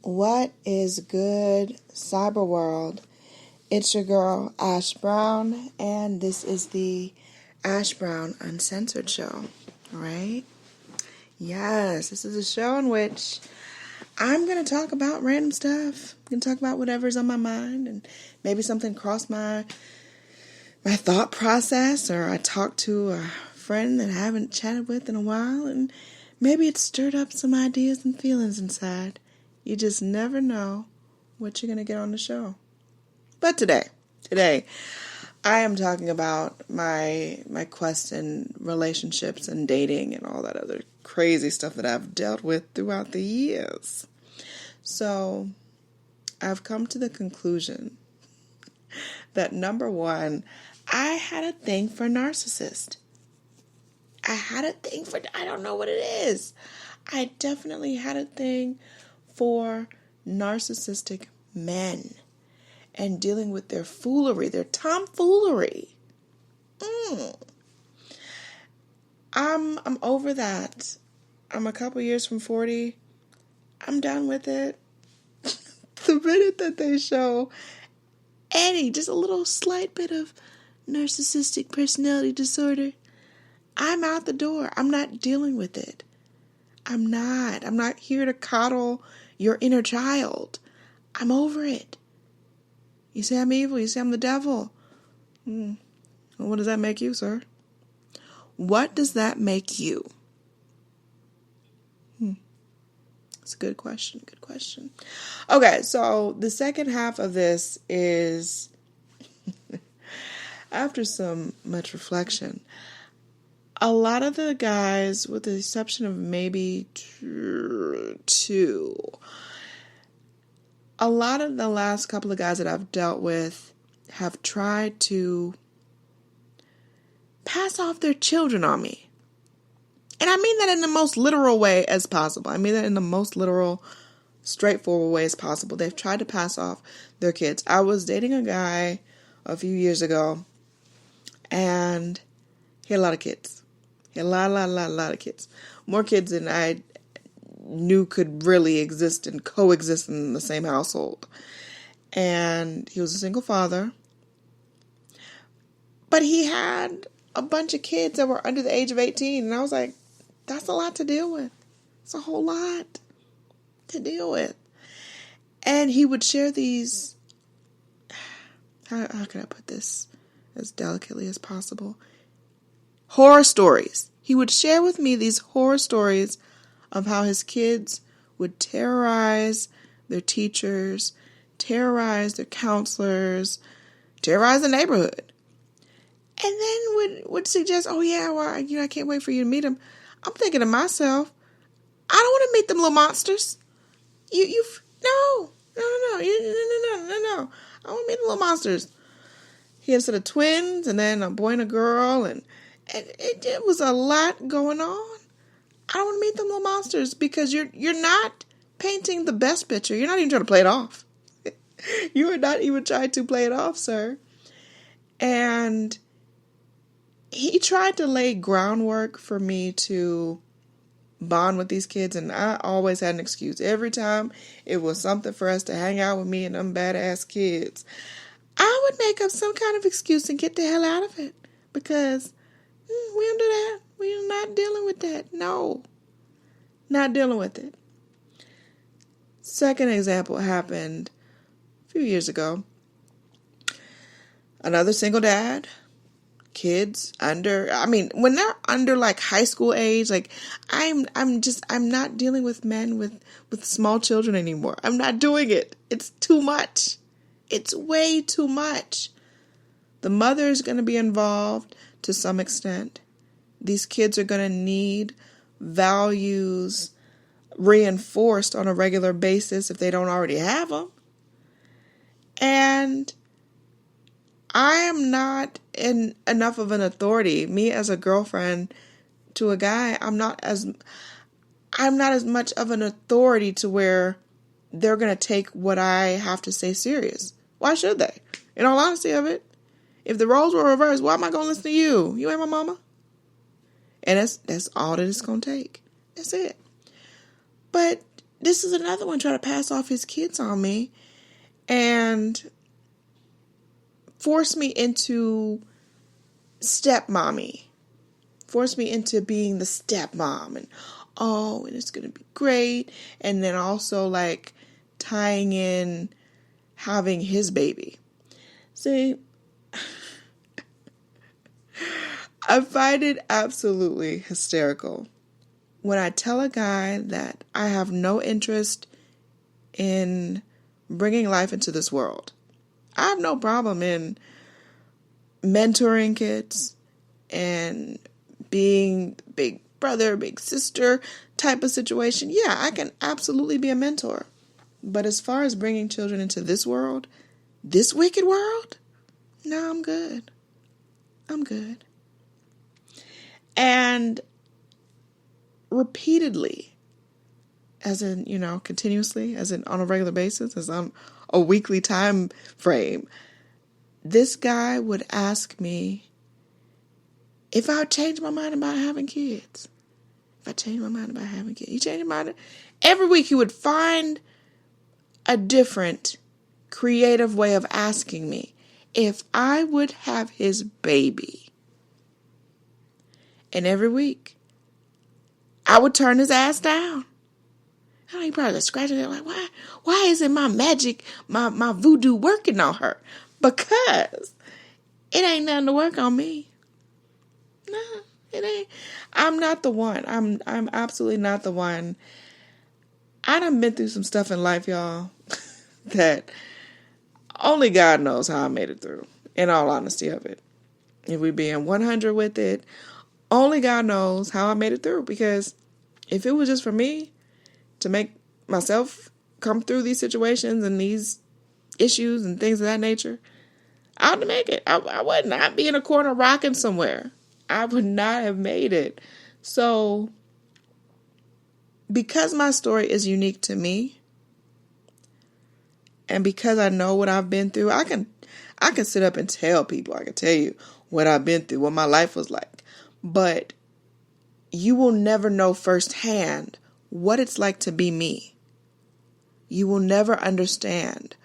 What is good, cyber world? It's your girl, Ash Brown, and this is the Ash Brown Uncensored Show, right? Yes, this is a show in which I'm going to talk about random stuff. I'm going to talk about whatever's on my mind, and maybe something crossed my thought process, or I talked to a friend that I haven't chatted with in a while, and maybe it stirred up some ideas and feelings inside. You just never know what you're going to get on the show. But today, I am talking about my quest in relationships and dating and all that other crazy stuff that I've dealt with throughout the years. So, I've come to the conclusion that number one, I had a thing for narcissists. I don't know what it is. I definitely had a thing for narcissistic men and dealing with their foolery, their tomfoolery. I'm over that. I'm a couple years from 40. I'm done with it. The minute that they show just a little slight bit of narcissistic personality disorder, I'm out the door. I'm not dealing with it. I'm not here to coddle your inner child. I'm over it. You say I'm evil. You say I'm the devil. Well, what does that make you, sir? What does that make you? It's a good question. Good question. Okay, so the second half of this is, after some much reflection, a lot of the guys, with the exception of maybe two, a lot of the last couple of guys that I've dealt with have tried to pass off their children on me. And I mean that in the most literal way as possible. I mean that in the most literal, straightforward way as possible. They've tried to pass off their kids. I was dating a guy a few years ago, and he had a lot of kids. He had a lot of kids. More kids than I knew could really exist and coexist in the same household. And he was a single father. But he had a bunch of kids that were under the age of 18. And I was like, that's a lot to deal with. It's a whole lot to deal with. And he would share these, how can I put this as delicately as possible? Horror stories. He would share with me these horror stories of how his kids would terrorize their teachers, terrorize their counselors, terrorize the neighborhood. And then would suggest, oh yeah, well, I can't wait for you to meet him. I'm thinking to myself, I don't want to meet them little monsters. No. I don't want to meet the little monsters. He had a set of twins, and then a boy and a girl, and it was a lot going on. I don't want to meet them little monsters because you're not painting the best picture. You're not even trying to play it off. You are not even trying to play it off, sir. And he tried to lay groundwork for me to bond with these kids, and I always had an excuse. Every time it was something for us to hang out with me and them badass kids, I would make up some kind of excuse and get the hell out of it because we don't do that. We're not dealing with that. No. Not dealing with it. Second example happened a few years ago. Another single dad. Kids when they're under like high school age, like I'm not dealing with men with small children anymore. I'm not doing it. It's too much. It's way too much. The mother is going to be involved to some extent. These kids are going to need values reinforced on a regular basis if they don't already have them. And I am not enough of an authority. Me as a girlfriend to a guy, I'm not as much of an authority to where they're going to take what I have to say serious. Why should they? In all honesty of it, if the roles were reversed, why am I going to listen to you? You ain't my mama. And that's all that it's going to take. That's it. But this is another one trying to pass off his kids on me and force me into stepmommy. Force me into being the stepmom. And it's going to be great. And then also like tying in having his baby. See, I find it absolutely hysterical when I tell a guy that I have no interest in bringing life into this world. I have no problem in mentoring kids and being big brother, big sister type of situation. Yeah, I can absolutely be a mentor. But as far as bringing children into this world, this wicked world, no, I'm good. I'm good. And repeatedly, as in, continuously, as in on a regular basis, as on a weekly time frame, this guy would ask me if I would change my mind about having kids. If I change my mind about having kids. You change your mind? Every week he would find a different creative way of asking me if I would have his baby. And every week, I would turn his ass down. He probably scratching it like, why isn't my magic, my voodoo working on her? Because it ain't nothing to work on me. No, it ain't. I'm not the one. I'm absolutely not the one. I done been through some stuff in life, y'all, that only God knows how I made it through, in all honesty of it. If we being 100 with it, only God knows how I made it through. Because if it was just for me to make myself come through these situations and these issues and things of that nature, I wouldn't make it. I would not be in a corner rocking somewhere. I would not have made it. So, because my story is unique to me, and because I know what I've been through, I can sit up and tell people. I can tell you what I've been through, what my life was like. But you will never know firsthand what it's like to be me. You will never understand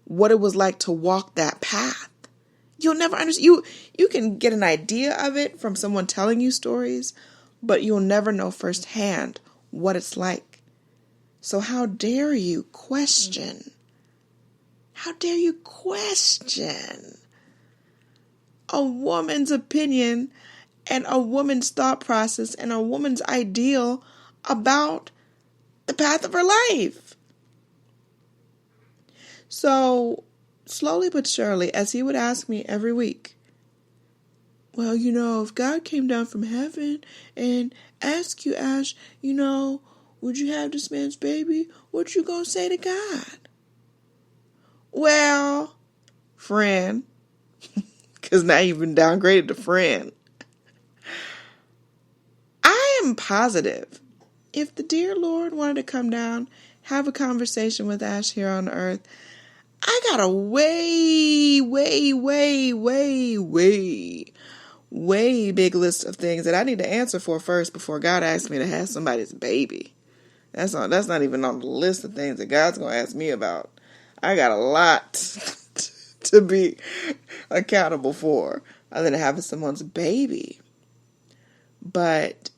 what it was like to walk that path. You'll never understand. You can get an idea of it from someone telling you stories, but you'll never know firsthand what it's like. So how dare you question? How dare you question a woman's opinion and a woman's thought process and a woman's ideal about the path of her life? So, slowly but surely, as he would ask me every week, well, if God came down from heaven and asked you, Ash, would you have this man's baby? What you gonna say to God? Well, friend, because now you've been downgraded to friend. I am positive if the dear Lord wanted to come down, have a conversation with Ash here on earth, I got a way big list of things that I need to answer for first before God asks me to have somebody's baby. That's not even on the list of things that God's going to ask me about. I got a lot to be accountable for other than having someone's baby. But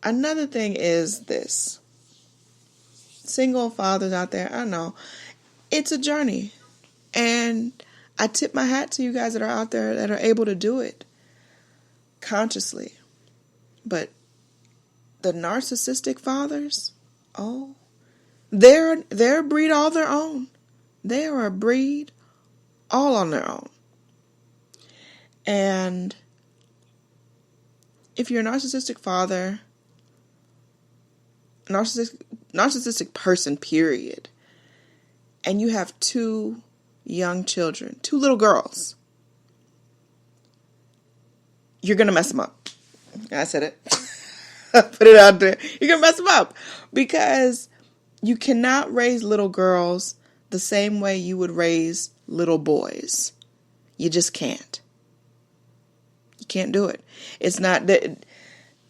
another thing is this. Single fathers out there, I know, it's a journey. And I tip my hat to you guys that are out there that are able to do it consciously. But the narcissistic fathers, they're a breed all their own. They are a breed all on their own. And if you're a narcissistic father, narcissistic person, period, and you have 2 young children, 2 little girls, you're going to mess them up. I said it. Put it out there. You're going to mess them up because you cannot raise little girls the same way you would raise little boys. You just can't. You can't do it. It's not that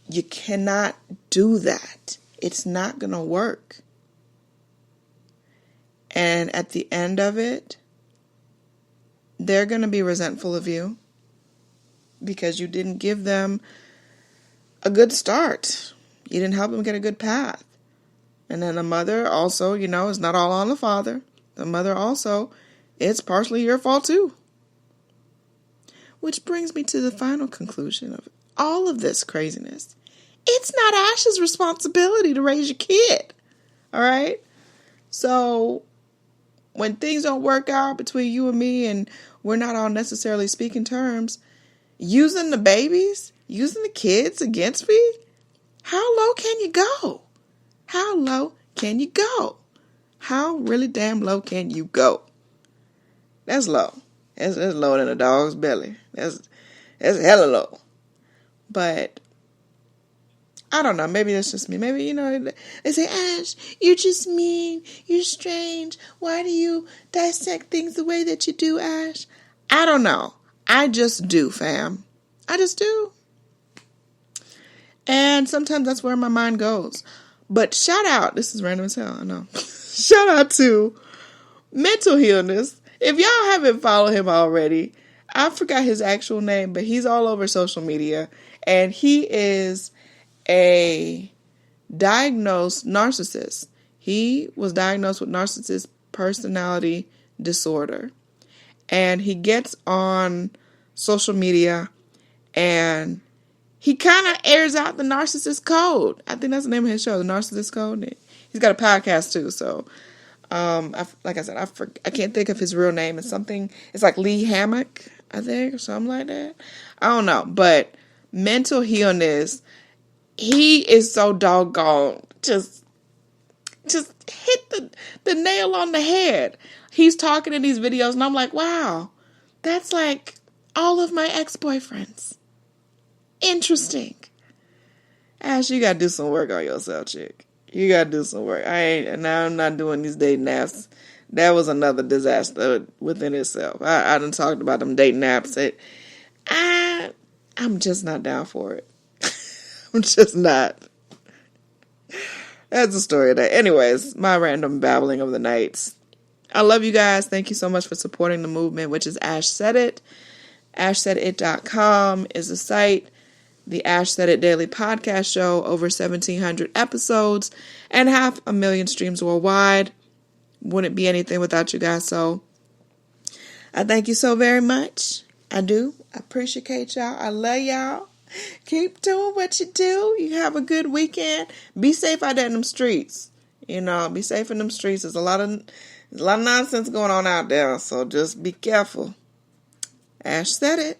you cannot do that. it's not going to work. And at the end of it, they're going to be resentful of you because you didn't give them a good start. You didn't help them get a good path. And then the mother also, is not all on the father. The mother also, it's partially your fault too. Which brings me to the final conclusion of all of this craziness. It's not Ash's responsibility to raise your kid. All right? So when things don't work out between you and me and we're not all necessarily speaking terms, using the babies, using the kids against me, how low can you go? How low can you go? How really damn low can you go? That's low. That's lower than a dog's belly. That's hella low. But I don't know. Maybe that's just me. Maybe, they say, Ash, you're just mean. You're strange. Why do you dissect things the way that you do, Ash? I don't know. I just do, fam. I just do. And sometimes that's where my mind goes. But shout out. This is random as hell, I know. Shout out to Mental Healness. If y'all haven't followed him already, I forgot his actual name, but he's all over social media. And he is a diagnosed narcissist. He was diagnosed with narcissist personality disorder. And he gets on social media and he kind of airs out the narcissist code. I think that's the name of his show, the Narcissist Code. He's got a podcast too, so like I said, I can't think of his real name. It's like Lee Hammock, I think, or something like that. I don't know, but Mental Healness, he is so doggone, just hit the nail on the head. He's talking in these videos, and I'm like, wow, that's like all of my ex-boyfriends. Interesting. Ash, you gotta do some work on yourself, chick. You gotta do some work. I'm not doing these dating apps. That was another disaster within itself. I done talked about them dating apps. I'm just not down for it. I'm just not. That's the story of that. Anyways, my random babbling of the nights. I love you guys. Thank you so much for supporting the movement, which is Ash Said It. ashsaidit.com is the site. The Ash Said It Daily Podcast Show, over 1,700 episodes and 500,000 streams worldwide. Wouldn't be anything without you guys. So I thank you so very much. I do. I appreciate y'all. I love y'all. Keep doing what you do. You have a good weekend. Be safe out there in them streets. Be safe in them streets. There's a lot of nonsense going on out there. So just be careful. Ash said it.